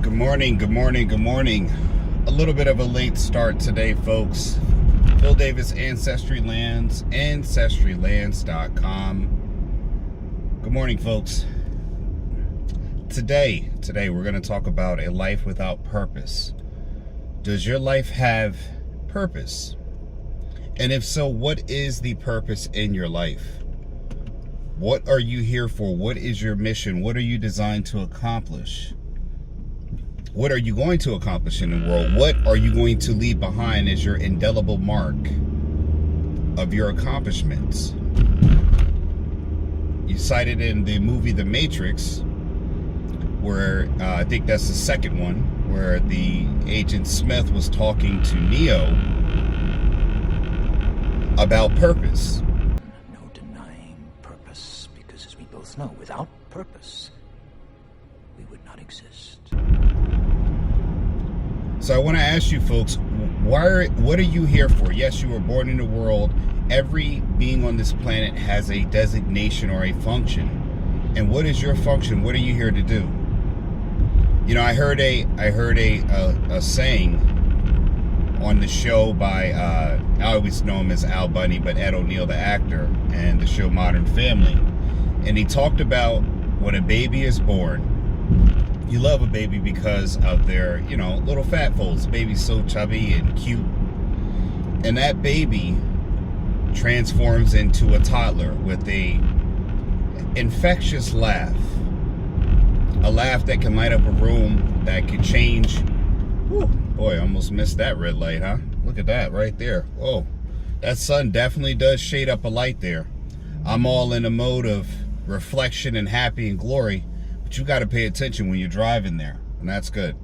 Good morning, good morning, good morning. A little bit of a late start today, folks. Phil Davis, Ancestry Lands, ancestrylands.com. Good morning, folks. Today we're going to talk about a life without purpose. Does your life have purpose? And if so, what is the purpose in your life? What are you here for? What is your mission? What are you designed to accomplish? What are you going to accomplish in the world? What are you going to leave behind as your indelible mark of your accomplishments? You cited in the movie The Matrix, where I think that's the second one, where the Agent Smith was talking to Neo about purpose. No denying purpose, because as we both know, without purpose, we would not exist. So I want to ask you folks, what are you here for? Yes, you were born in the world. Every being on this planet has a designation or a function. And what is your function? What are you here to do? You know, I heard a saying on the show by, I always know him as Al Bundy, but Ed O'Neill, the actor, and the show Modern Family. And he talked about when a baby is born, you love a baby because of their, little fat folds. The baby's so chubby and cute. And that baby transforms into a toddler with a infectious laugh. A laugh that can light up a room, that can change. Whew, boy, I almost missed that red light, huh? Look at that right there. Whoa, that sun definitely does shade up a light there. I'm all in a mode of reflection and happy and glory. But you got to pay attention when you're driving there, and that's good.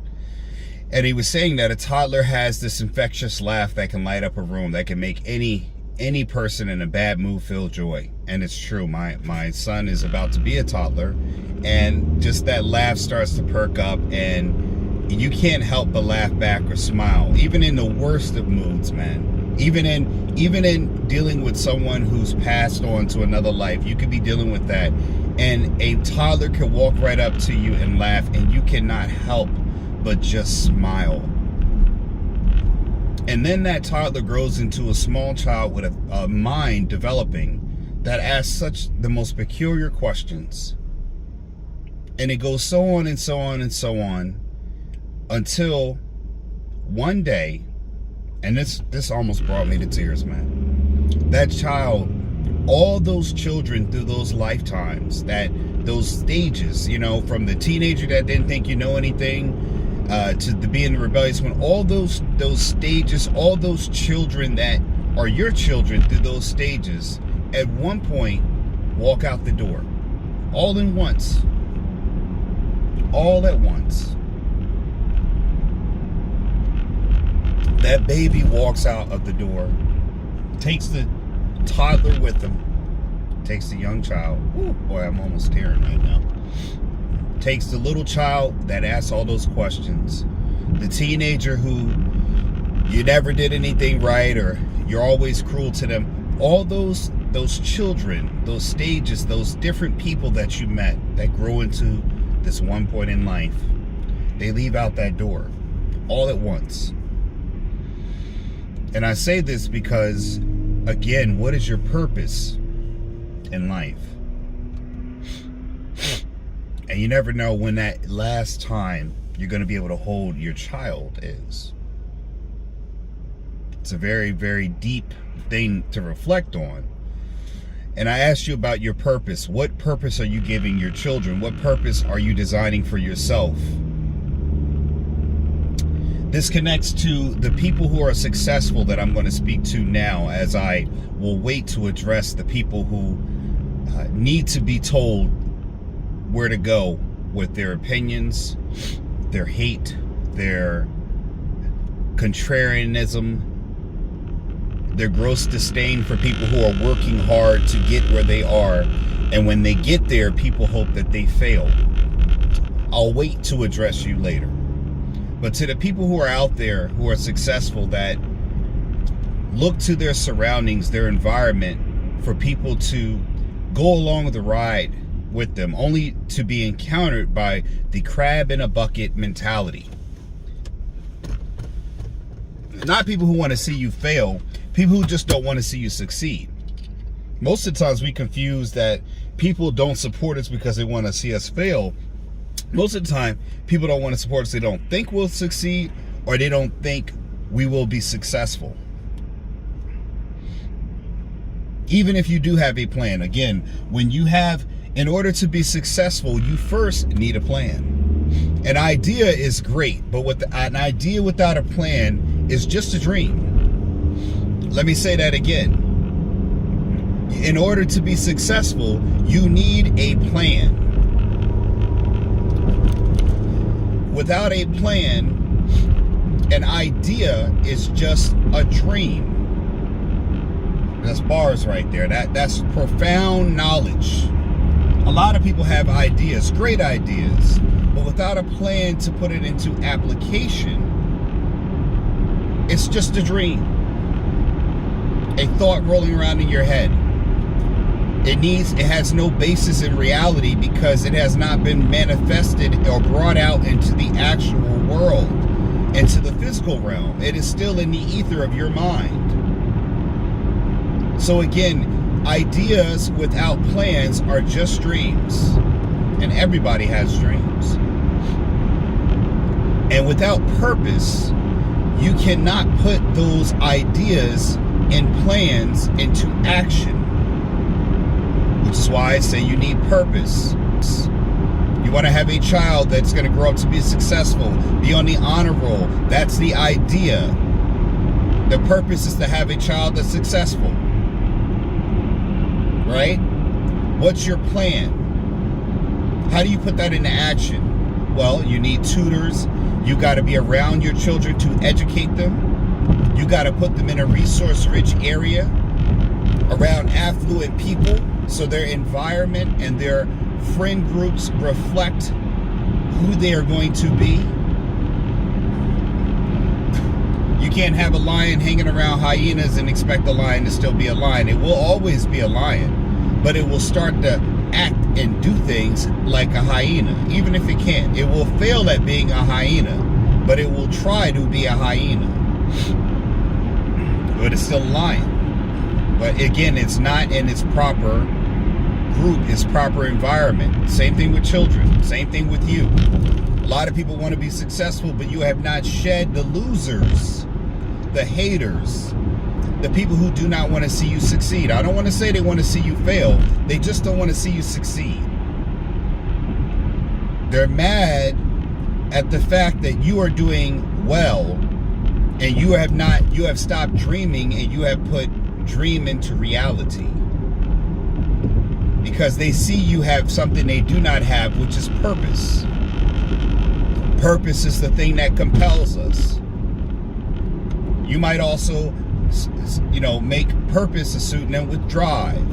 And he was saying that a toddler has this infectious laugh that can light up a room, that can make any person in a bad mood feel joy. And it's true. My son is about to be a toddler, and just that laugh starts to perk up, and you can't help but laugh back or smile, even in the worst of moods, man. Even in dealing with someone who's passed on to another life, you could be dealing with that. And a toddler can walk right up to you and laugh, and you cannot help but just smile. And then that toddler grows into a small child with a mind developing that asks the most peculiar questions. And it goes so on and so on and so on until one day, and this almost brought me to tears, man. That child, all those children through those lifetimes, those stages, from the teenager that didn't think you know anything, to the being the rebellious one, all those stages, all those children that are your children through those stages, at one point walk out the door, all at once. That baby walks out of the door, takes the toddler with them, takes the young child. Ooh, boy, I'm almost tearing right now. Takes the little child that asks all those questions, the teenager who you never did anything right, or you're always cruel to them. All those children, those stages, those different people that you met that grow into this one point in life, they leave out that door all at once. And I say this because, again, what is your purpose in life? And you never know when that last time you're going to be able to hold your child is. It's a very, very deep thing to reflect on. And I asked you about your purpose. What purpose are you giving your children? What purpose are you designing for yourself? This connects to the people who are successful that I'm going to speak to now, as I will wait to address the people who need to be told where to go with their opinions, their hate, their contrarianism, their gross disdain for people who are working hard to get where they are. And when they get there, people hope that they fail. I'll wait to address you later. But to the people who are out there who are successful, that look to their surroundings, their environment, for people to go along the ride with them, only to be encountered by the crab in a bucket mentality. Not people who want to see you fail, people who just don't want to see you succeed. Most of the times we confuse that people don't support us because they want to see us fail. Most of the time, people don't want to support us. They don't think we'll succeed, or they don't think we will be successful. Even if you do have a plan, again, in order to be successful, you first need a plan. An idea is great, but an idea without a plan is just a dream. Let me say that again. In order to be successful, you need a plan. Without a plan, an idea is just a dream. That's bars right there. That's profound knowledge. A lot of people have ideas, great ideas, but without a plan to put it into application, it's just a dream. A thought rolling around in your head. It has no basis in reality because it has not been manifested or brought out into the actual world, into the physical realm. It is still in the ether of your mind. So again, ideas without plans are just dreams. And everybody has dreams. And without purpose, you cannot put those ideas and plans into action. Which is why I say you need purpose. You want to have a child that's going to grow up to be successful, be on the honor roll. That's the idea. The purpose is to have a child that's successful. Right? What's your plan? How do you put that into action? Well, you need tutors. You got to be around your children to educate them. You got to put them in a resource-rich area around affluent people, so their environment and their friend groups reflect who they are going to be. You can't have a lion hanging around hyenas and expect the lion to still be a lion. It will always be a lion, but it will start to act and do things like a hyena, even if it can't. It will fail at being a hyena, but it will try to be a hyena. But it's still a lion. But again, it's not in its proper group, its proper environment. Same thing with children. Same thing with you. A lot of people want to be successful, but you have not shed the losers, the haters, the people who do not want to see you succeed. I don't want to say they want to see you fail. They just don't want to see you succeed. They're mad at the fact that you are doing well and you have stopped dreaming and you have put dream into reality. Because they see you have something they do not have, which is purpose. Purpose is the thing that compels us. You might also, make purpose a pseudonym with drive.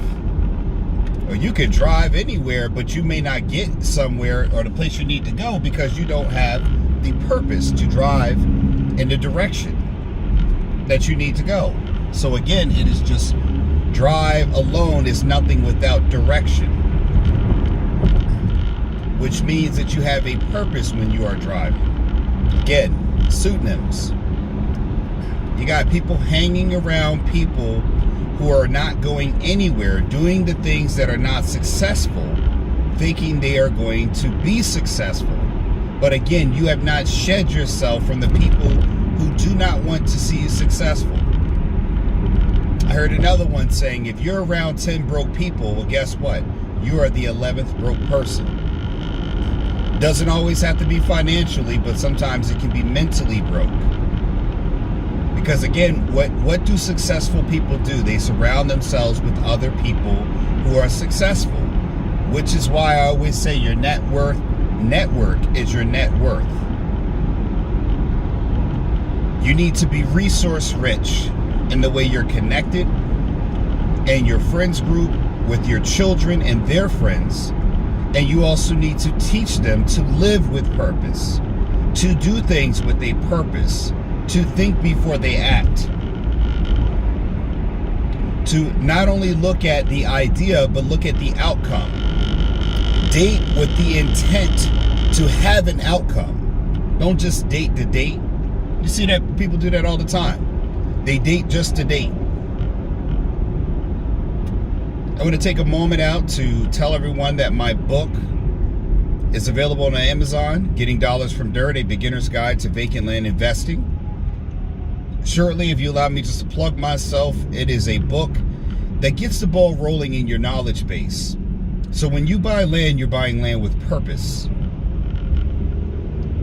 Or you could drive anywhere, but you may not get somewhere or the place you need to go because you don't have the purpose to drive in the direction that you need to go. So again, it is just drive alone is nothing without direction, which means that you have a purpose when you are driving. Again, pseudonyms. You got people hanging around people who are not going anywhere, doing the things that are not successful, thinking they are going to be successful. But again, you have not shed yourself from the people who do not want to see you successful. I heard another one saying, if you're around 10 broke people, well, guess what? You are the 11th broke person. Doesn't always have to be financially, but sometimes it can be mentally broke. Because again, what do successful people do? They surround themselves with other people who are successful, which is why I always say your network is your net worth. You need to be resource rich in the way you're connected and your friends group with your children and their friends. And you also need to teach them to live with purpose, to do things with a purpose, to think before they act, to not only look at the idea, but look at the outcome. Date with the intent to have an outcome. Don't just date to date. You see that people do that all the time. They date just to date. I want to take a moment out to tell everyone that my book is available on Amazon, Getting Dollars from Dirt, A Beginner's Guide to Vacant Land Investing. Shortly, if you allow me just to plug myself, it is a book that gets the ball rolling in your knowledge base. So when you buy land, you're buying land with purpose.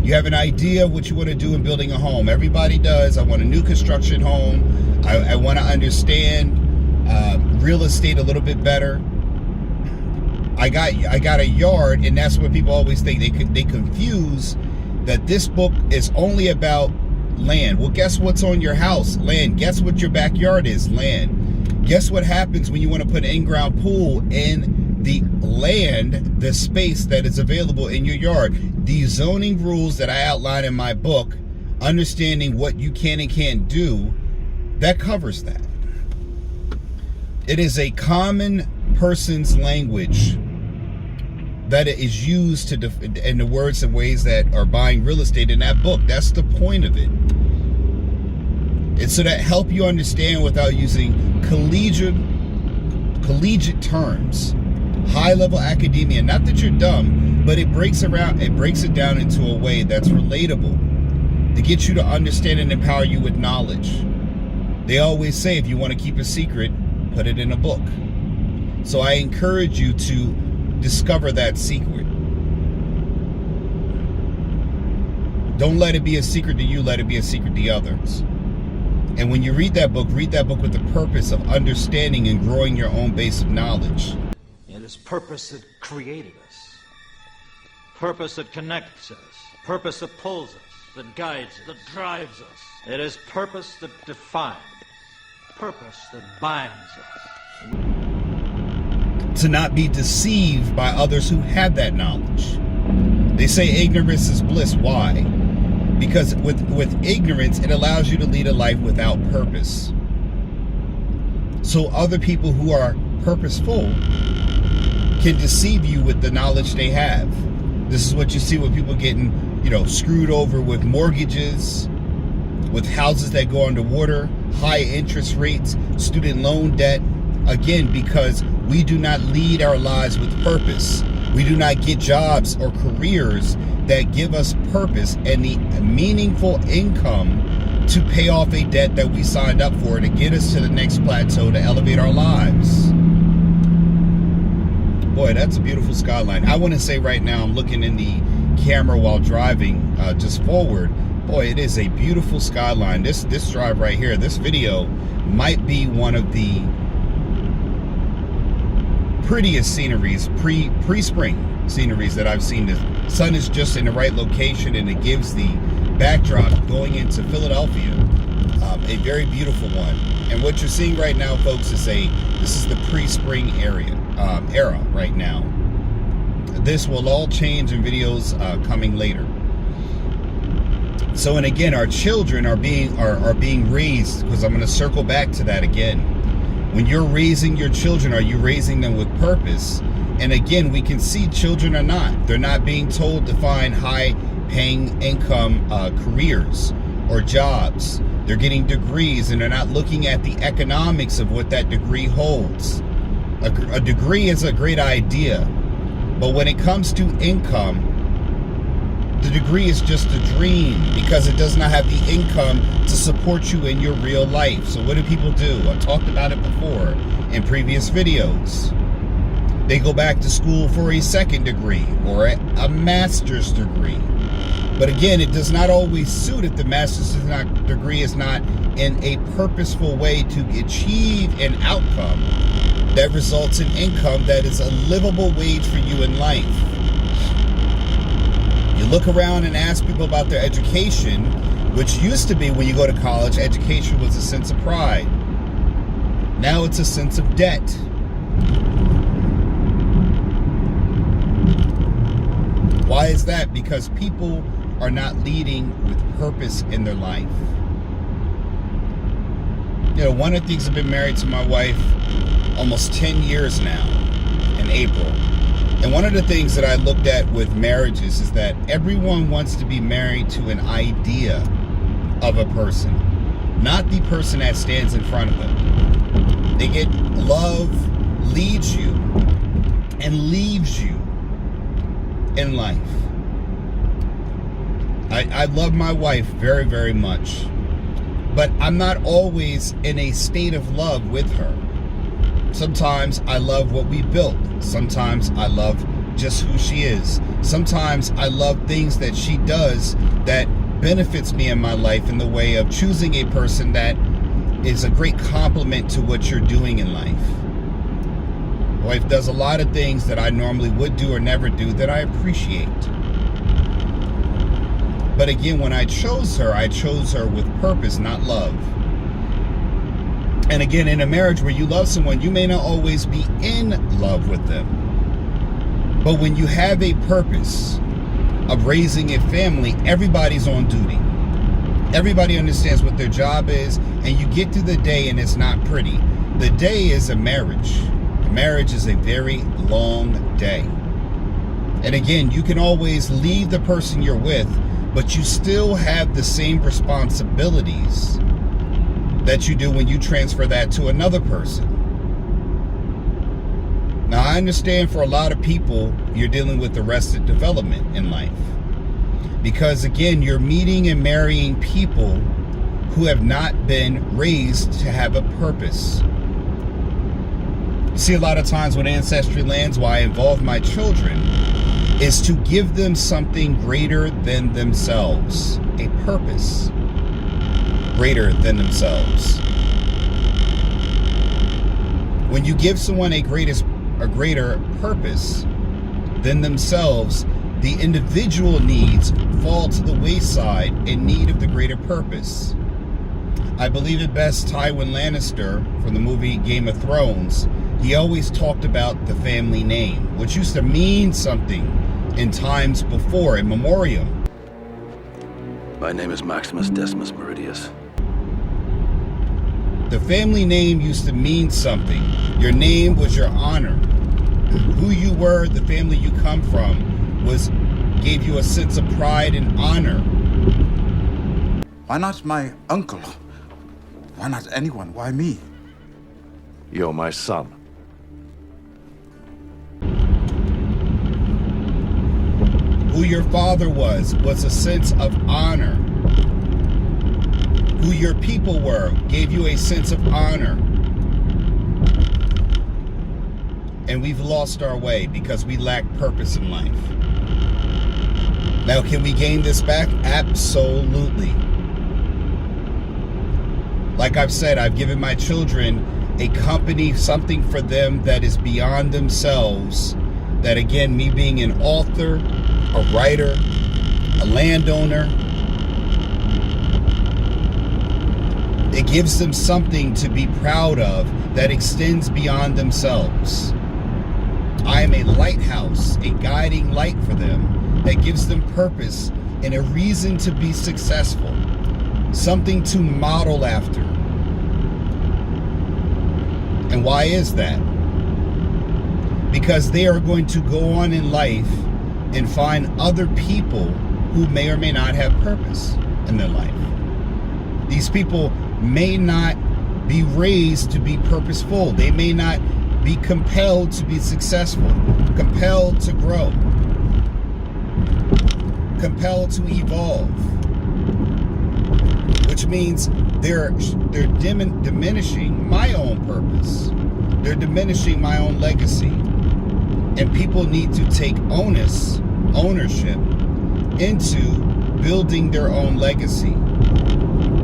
You have an idea of what you want to do in building a home. Everybody does. I want a new construction home. I want to understand real estate a little bit better. I got a yard, and that's what people always think. They confuse that this book is only about land. Well, guess what's on your house? Land. Guess what your backyard is? Land. Guess what happens when you want to put an in-ground pool in the land, the space that is available in your yard? The zoning rules that I outline in my book, understanding what you can and can't do, that covers that. It is a common person's language that is used to in the words and ways that are buying real estate in that book. That's the point of it. It's so that help you understand without using collegiate terms, high-level academia. Not that you're dumb, but it breaks it down into a way that's relatable to get you to understand and empower you with knowledge. They always say if you want to keep a secret, put it in a book. So I encourage you to discover that secret. Don't let it be a secret to you, let it be a secret to others. And when you read that book with the purpose of understanding and growing your own base of knowledge. It is purpose that created us, purpose that connects us, purpose that pulls us, that guides us, that drives us. It is purpose that defines, purpose that binds us. To not be deceived by others who have that knowledge. They say ignorance is bliss. Why? Because with ignorance, it allows you to lead a life without purpose. So other people who are purposeful can deceive you with the knowledge they have. This is what you see with people getting, screwed over with mortgages, with houses that go underwater, high interest rates, student loan debt. Again, because we do not lead our lives with purpose. We do not get jobs or careers that give us purpose and the meaningful income to pay off a debt that we signed up for, to get us to the next plateau, to elevate our lives. Boy, that's a beautiful skyline. I want to say right now, I'm looking in the camera while driving just forward. Boy, it is a beautiful skyline. This drive right here, this video might be one of the prettiest sceneries, pre-spring sceneries that I've seen. The sun is just in the right location, and it gives the backdrop going into Philadelphia a very beautiful one. And what you're seeing right now, folks, is this is the pre-spring era right now. This will all change in videos coming later. So, and again, our children are being raised, because I'm going to circle back to that again. When you're raising your children, are you raising them with purpose? And again, we can see children are not. They're not being told to find high-paying income careers or jobs. They're getting degrees, and they're not looking at the economics of what that degree holds. A degree is a great idea, but when it comes to income, the degree is just a dream, because it does not have the income to support you in your real life. So what do people do? I've talked about it before in previous videos. They go back to school for a second degree or a master's degree. But again, it does not always suit if the master's degree is not in a purposeful way to achieve an outcome that results in income that is a livable wage for you in life. You look around and ask people about their education, which used to be, when you go to college, education was a sense of pride. Now it's a sense of debt. Why is that? Because people are not leading with purpose in their life. One of the things, I've been married to my wife almost 10 years now in April. And one of the things that I looked at with marriages is that everyone wants to be married to an idea of a person, not the person that stands in front of them. They get love leads you and leaves you in life. I love my wife very, very much, but I'm not always in a state of love with her. Sometimes I love what we built. Sometimes I love just who she is. Sometimes I love things that she does that benefits me in my life in the way of choosing a person that is a great complement to what you're doing in life. My wife does a lot of things that I normally would do or never do that I appreciate. But again, when I chose her with purpose, not love. And again, in a marriage where you love someone, you may not always be in love with them. But when you have a purpose of raising a family, everybody's on duty. Everybody understands what their job is, and you get through the day and it's not pretty. The day is a marriage. A marriage is a very long day. And again, you can always leave the person you're with, but you still have the same responsibilities that you do when you transfer that to another person. Now, I understand for a lot of people, you're dealing with arrested development in life. Because again, you're meeting and marrying people who have not been raised to have a purpose. You see, a lot of times with Ancestry Lands, why I involve my children is to give them something greater than themselves, a purpose greater than themselves. When you give someone a greater purpose than themselves, the individual needs fall to the wayside in need of the greater purpose. I believe it best Tywin Lannister from the movie Game of Thrones, he always talked about the family name, which used to mean something in times before, in memoriam. My name is Maximus Decimus Meridius. The family name used to mean something. Your name was your honor. Who you were, the family you come from, gave you a sense of pride and honor. Why not my uncle? Why not anyone? Why me? You're my son. Who your father was a sense of honor. Who your people were gave you a sense of honor. And we've lost our way because we lack purpose in life. Now, can we gain this back? Absolutely. Like I've said, I've given my children a company, something for them that is beyond themselves. That again, me being an author, a writer, a landowner, it gives them something to be proud of that extends beyond themselves. I am a lighthouse, a guiding light for them that gives them purpose and a reason to be successful, something to model after. And why is that? Because they are going to go on in life and find other people who may or may not have purpose in their life. These people may not be raised to be purposeful. They may not be compelled to be successful, compelled to grow, compelled to evolve, which means they're diminishing my own purpose. They're diminishing my own legacy. And people need to take ownership into building their own legacy.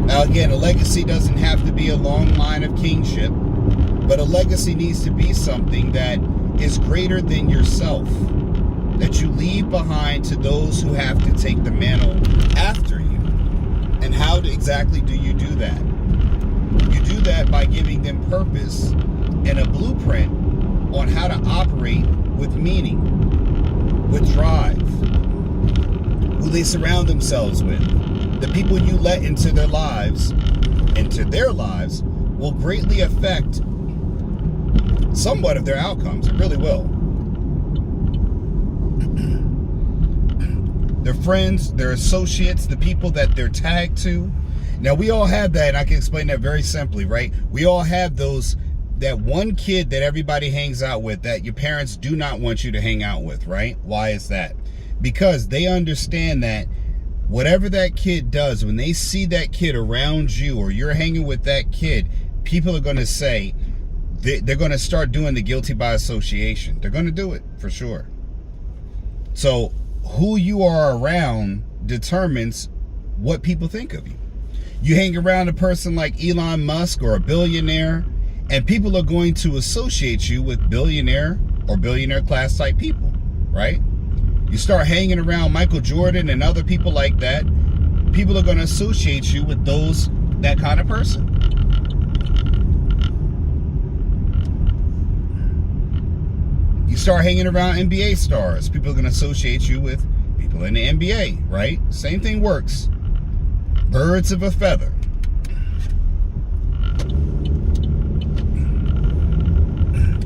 Now again, a legacy doesn't have to be a long line of kingship, but a legacy needs to be something that is greater than yourself, that you leave behind to those who have to take the mantle after you. And how exactly do you do that? You do that by giving them purpose and a blueprint on how to operate with meaning, with drive, who they surround themselves with. The people you let into their lives will greatly affect somewhat of their outcomes. It really will. their friends, their associates, the people that they're tagged to. Now, we all have that, and I can explain that very simply, right? We all have that one kid that everybody hangs out with that your parents do not want you to hang out with, right? Why is that? Because they understand that whatever that kid does, when they see that kid around you or you're hanging with that kid, people are going to say, they're going to start doing the guilty by association. They're going to do it for sure. So who you are around determines what people think of you. You hang around a person like Elon Musk or a billionaire, and people are going to associate you with billionaire or billionaire class type people, right? You start hanging around Michael Jordan and other people like that, people are going to associate you with that kind of person. You start hanging around NBA stars, people are going to associate you with people in the NBA, right? Same thing works. Birds of a feather.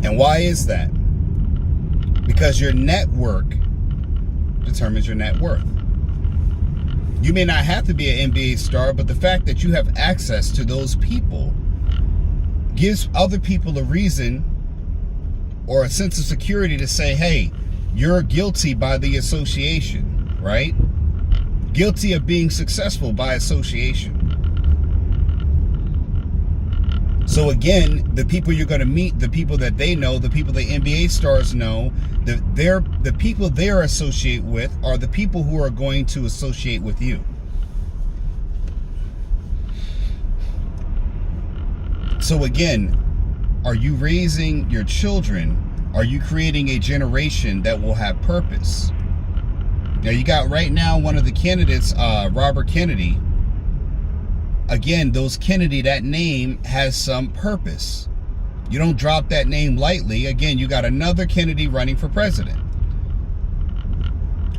And why is that? Because your network determines your net worth. You may not have to be an NBA star, but the fact that you have access to those people gives other people a reason or a sense of security to say, hey, you're guilty by the association, right? Guilty of being successful by association. So again, the people you're going to meet, the people that they know, the people the NBA stars know, the people they're associate with are the people who are going to associate with you. So again, are you raising your children? Are you creating a generation that will have purpose? Now you got right now one of the candidates, Robert Kennedy. Again, those Kennedy, that name has some purpose. You don't drop that name lightly. Again, you got another Kennedy running for president.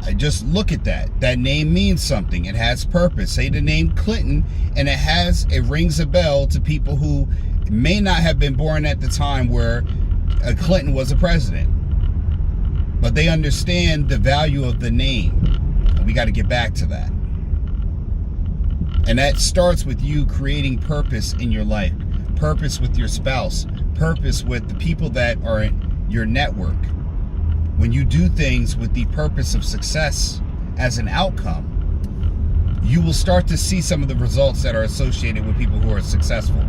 I just look at that. That name means something. It has purpose. Say the name Clinton, and it rings a bell to people who may not have been born at the time where Clinton was a president. But they understand the value of the name. And we got to get back to that. And that starts with you creating purpose in your life, purpose with your spouse, purpose with the people that are in your network. When you do things with the purpose of success as an outcome, you will start to see some of the results that are associated with people who are successful.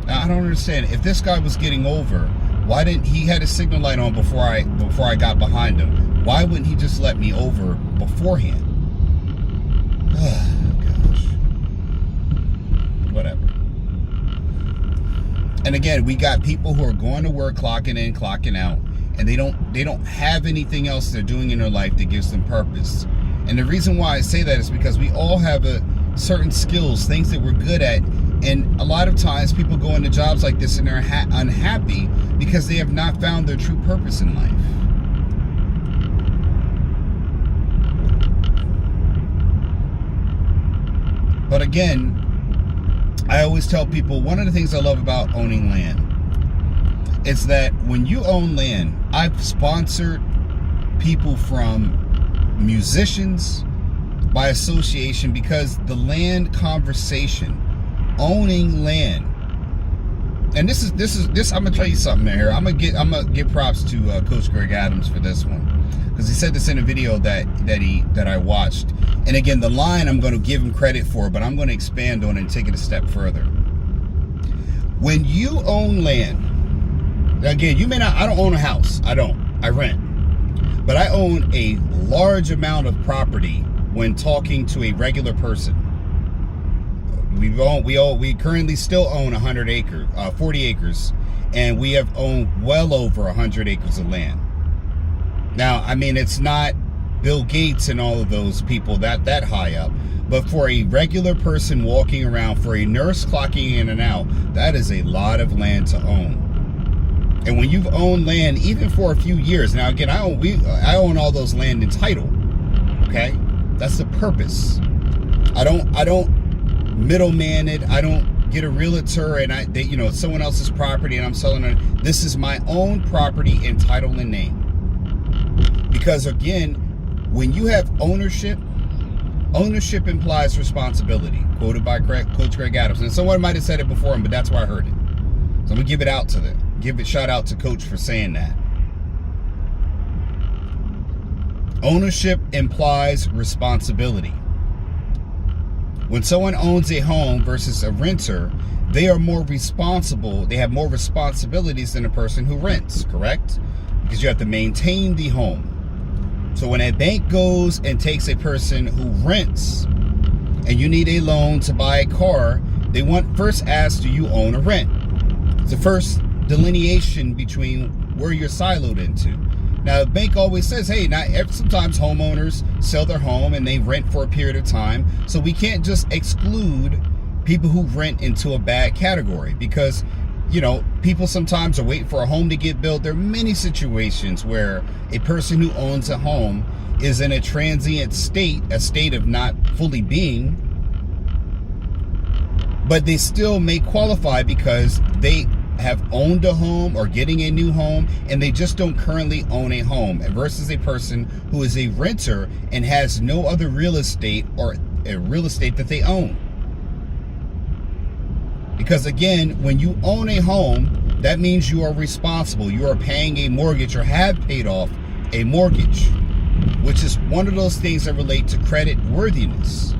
Now, I don't understand. If this guy was getting over, why didn't he had a signal light on before I got behind him? Why wouldn't he just let me over beforehand? Gosh. Whatever. And again, we got people who are going to work, clocking in, clocking out, and they don't have anything else they're doing in their life that gives them purpose. And the reason why I say that is because we all have certain skills, things that we're good at, and a lot of times people go into jobs like this and they're unhappy because they have not found their true purpose in life. But again, I always tell people, one of the things I love about owning land is that when you own land, I've sponsored people from musicians by association because the land conversation, owning land, and this is I'm gonna tell you something here. I'm gonna give props to Coach Greg Adams for this one, because he said this in a video that I watched. And again, the line I'm going to give him credit for, but I'm going to expand on it and take it a step further. When you own land, again, you may not, I don't own a house. I rent. But I own a large amount of property when talking to a regular person. We currently still own 40 acres, and we have owned well over 100 acres of land. Now, I mean, it's not Bill Gates and all of those people that high up, but for a regular person walking around, for a nurse clocking in and out, that is a lot of land to own. And when you've owned land, even for a few years, now again, I own all those land in title. Okay, that's the purpose. I don't middleman it. I don't get a realtor and it's someone else's property and I'm selling it. This is my own property in title and name. Because again, when you have ownership implies responsibility. Quoted by Coach Greg Adams. And someone might have said it before him, but that's where I heard it. So I'm gonna give it shout out to Coach for saying that. Ownership implies responsibility. When someone owns a home versus a renter, they are more responsible. They have more responsibilities than a person who rents, correct? Because you have to maintain the home. So when a bank goes and takes a person who rents and you need a loan to buy a car, they first ask, do you own or rent? It's the first delineation between where you're siloed into. Now, the bank always says, hey, sometimes homeowners sell their home and they rent for a period of time. So we can't just exclude people who rent into a bad category because, people sometimes are waiting for a home to get built. There are many situations where a person who owns a home is in a transient state, a state of not fully being, but they still may qualify because they have owned a home or getting a new home and they just don't currently own a home, versus a person who is a renter and has no other real estate or a real estate that they own. Because again, when you own a home, that means you are responsible. You are paying a mortgage or have paid off a mortgage, which is one of those things that relate to credit worthiness.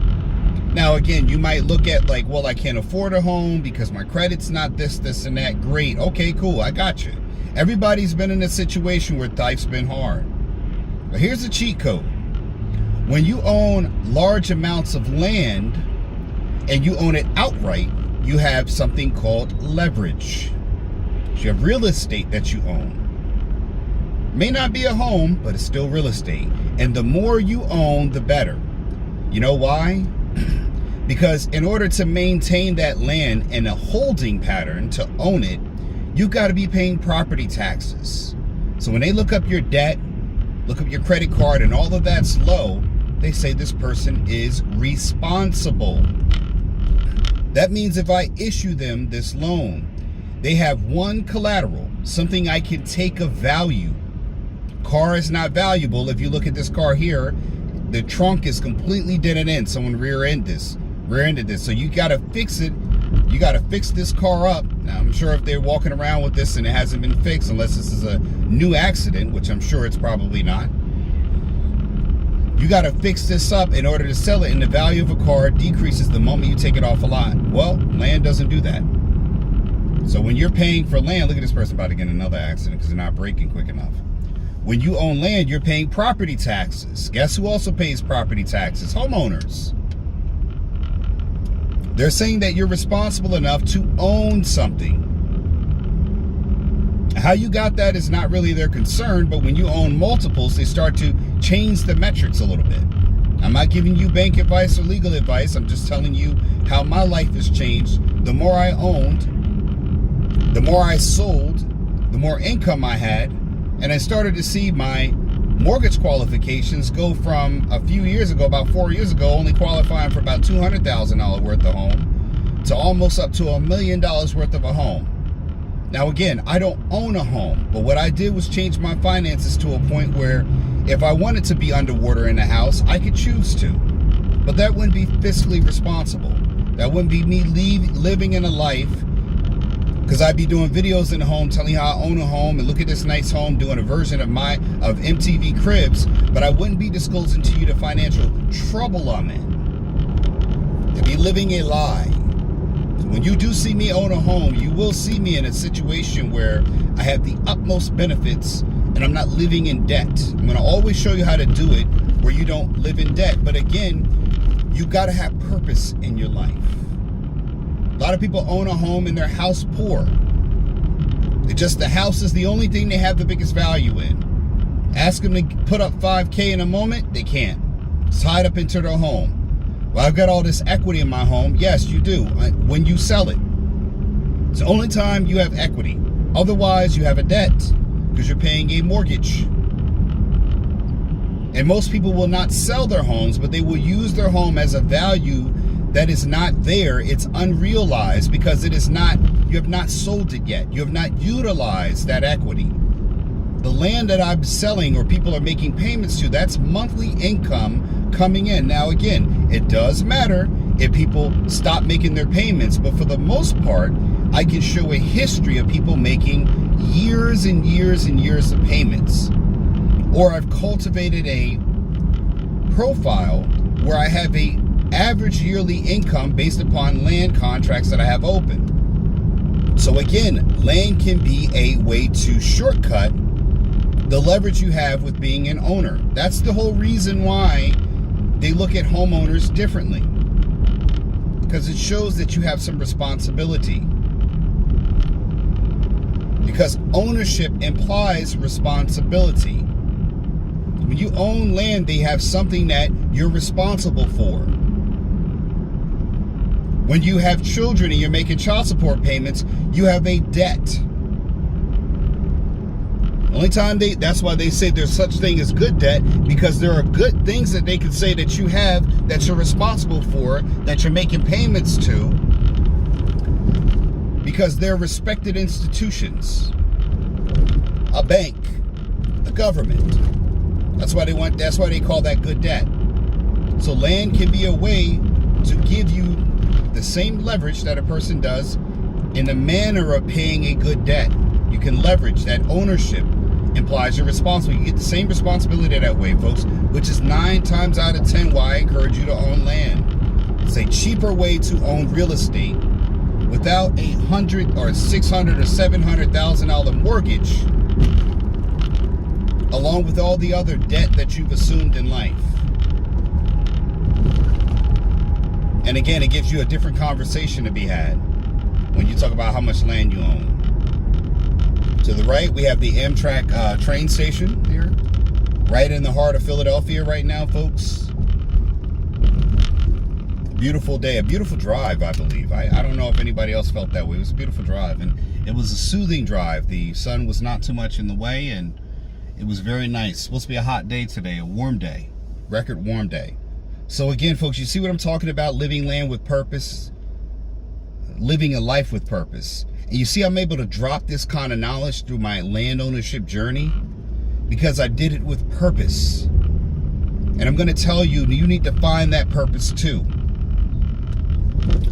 Now, again, you might look at like, well, I can't afford a home because my credit's not this, and that. Great. Okay, cool. I got you. Everybody's been in a situation where life's been hard. But here's a cheat code. When you own large amounts of land and you own it outright, you have something called leverage. You have real estate that you own. May not be a home, but it's still real estate. And the more you own, the better. You know why? Because in order to maintain that land in a holding pattern, to own it, you've got to be paying property taxes. So when they look up your debt, look up your credit card, and all of that's low, they say this person is responsible. That means if I issue them this loan, they have one collateral, something I can take of value. Car is not valuable. If you look at this car here, the trunk is completely dented in. Someone rear-ended this. So you got to fix it. You got to fix this car up. Now, I'm sure if they're walking around with this and it hasn't been fixed, unless this is a new accident, which I'm sure it's probably not, you got to fix this up in order to sell it, and the value of a car decreases the moment you take it off a lot. Well, land doesn't do that. So when you're paying for land, look at this person about to get in another accident because they're not braking quick enough. When you own land, you're paying property taxes. Guess who also pays property taxes? Homeowners. They're saying that you're responsible enough to own something. How you got that is not really their concern, but when you own multiples, they start to change the metrics a little bit. I'm not giving you bank advice or legal advice. I'm just telling you how my life has changed. The more I owned, the more I sold, the more income I had, and I started to see my mortgage qualifications go from a few years ago, about 4 years ago, only qualifying for about $200,000 worth of home, to almost up to $1 million worth of a home. Now again, I don't own a home, but what I did was change my finances to a point where if I wanted to be underwater in the house, I could choose to. But that wouldn't be fiscally responsible. That wouldn't be me living in a life, because I'd be doing videos in the home telling you how I own a home and look at this nice home, doing a version of MTV Cribs, but I wouldn't be disclosing to you the financial trouble I'm in. To be living a lie. So when you do see me own a home, you will see me in a situation where I have the utmost benefits and I'm not living in debt. I'm going to always show you how to do it where you don't live in debt. But again, you got to have purpose in your life. A lot of people own a home and they're house poor. The house is the only thing they have the biggest value in. Ask them to put up $5K in a moment, they can't. It's tied up into their home. Well, I've got all this equity in my home. Yes, you do. When you sell it. It's the only time you have equity. Otherwise, you have a debt because you're paying a mortgage. And most people will not sell their homes, but they will use their home as a value that is not there. It's unrealized because it is not, you have not sold it yet. You have not utilized that equity. The land that I'm selling or people are making payments to, that's monthly income coming in. Now, again, it does matter if people stop making their payments, but for the most part, I can show a history of people making years and years and years of payments. Or I've cultivated a profile where I have a average yearly income based upon land contracts that I have open. So again, land can be a way to shortcut the leverage you have with being an owner. That's the whole reason why they look at homeowners differently, because it shows that you have some responsibility. Because ownership implies responsibility. When you own land, they have something that you're responsible for. When you have children and you're making child support payments, you have a debt. Only time that's why they say there's such thing as good debt, because there are good things that they can say that you have that you're responsible for, that you're making payments to, because they're respected institutions. A bank, the government. That's why they call that good debt. So land can be a way to give you the same leverage that a person does in the manner of paying a good debt. You can leverage that. Ownership implies you're responsible. You get the same responsibility that way, folks, which is 9 times out of 10 why I encourage you to own land. It's a cheaper way to own real estate without a $100,000 or $600,000 or $700,000 mortgage, along with all the other debt that you've assumed in life. And again, it gives you a different conversation to be had when you talk about how much land you own. To the right, we have the Amtrak train station here, right in the heart of Philadelphia right now, folks. Beautiful day, a beautiful drive, I believe. I don't know if anybody else felt that way. It was a beautiful drive, and it was a soothing drive. The sun was not too much in the way, and it was very nice. It's supposed to be a hot day today, a warm day, record warm day. So again, folks, you see what I'm talking about? Living land with purpose, living a life with purpose. And you see I'm able to drop this kind of knowledge through my land ownership journey because I did it with purpose. And I'm going to tell you, you need to find that purpose too.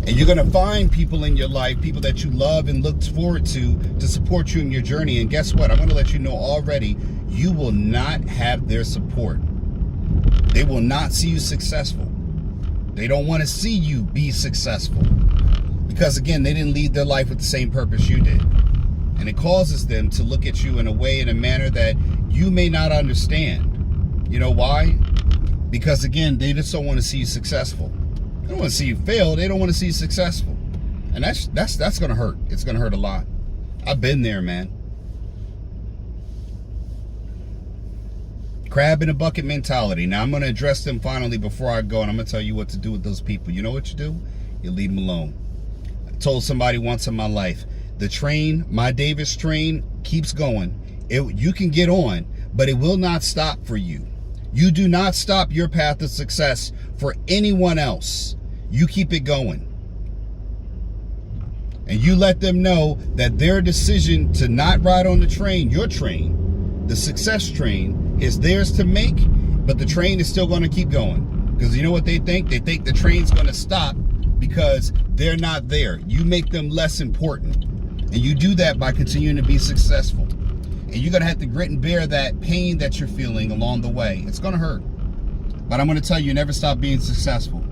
And you're going to find people in your life, people that you love and look forward to support you in your journey. And guess what? I'm going to let you know already, you will not have their support. They will not see you successful. They don't want to see you be successful. Because again, they didn't lead their life with the same purpose you did. And it causes them to look at you in a way, in a manner that you may not understand. You know why? Because again, they just don't want to see you successful. They don't want to see you fail. They don't want to see you successful. And that's going to hurt. It's going to hurt a lot. I've been there, man. Crab in a bucket mentality. Now I'm going to address them finally before I go, and I'm going to tell you what to do with those people. You know what you do? You leave them alone. I told somebody once in my life, the train, my Davis train, keeps going. You can get on, but it will not stop for you. You do not stop your path to success for anyone else. You keep it going. And you let them know that their decision to not ride on the train, your train, the success train, is theirs to make, but the train is still going to keep going. Because you know what they think? They think the train's going to stop because they're not there. You make them less important. And you do that by continuing to be successful. And you're going to have to grit and bear that pain that you're feeling along the way. It's going to hurt. But I'm going to tell you, never stop being successful.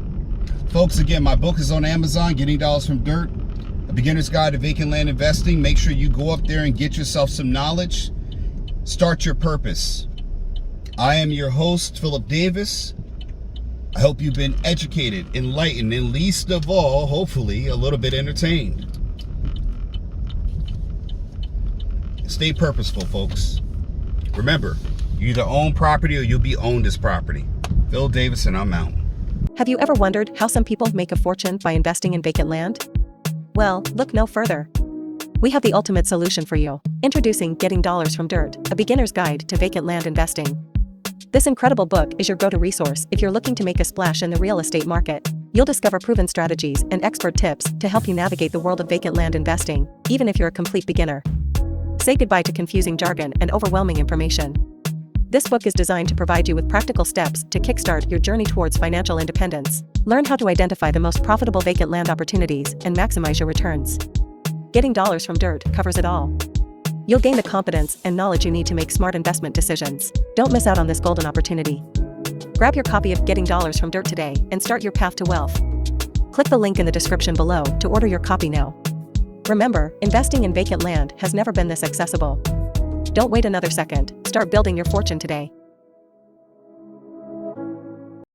Folks, again, my book is on Amazon, Getting Dollars from Dirt, A Beginner's Guide to Vacant Land Investing. Make sure you go up there and get yourself some knowledge. Start your purpose. I am your host, Phillip Davis. I hope you've been educated, enlightened, and least of all, hopefully, a little bit entertained. Stay purposeful, folks. Remember, you either own property or you'll be owned as property. Phil Davis, and I'm out. Have you ever wondered how some people make a fortune by investing in vacant land? Well, look no further. We have the ultimate solution for you. Introducing Getting Dollars from Dirt, A Beginner's Guide to Vacant Land Investing. This incredible book is your go-to resource if you're looking to make a splash in the real estate market. You'll discover proven strategies and expert tips to help you navigate the world of vacant land investing, even if you're a complete beginner. Say goodbye to confusing jargon and overwhelming information. This book is designed to provide you with practical steps to kickstart your journey towards financial independence. Learn how to identify the most profitable vacant land opportunities and maximize your returns. Getting dollars from dirt covers it all. You'll gain the confidence and knowledge you need to make smart investment decisions. Don't miss out on this golden opportunity. Grab your copy of Getting Dollars from Dirt today and start your path to wealth. Click the link in the description below to order your copy now. Remember, investing in vacant land has never been this accessible. Don't wait another second. Start building your fortune today.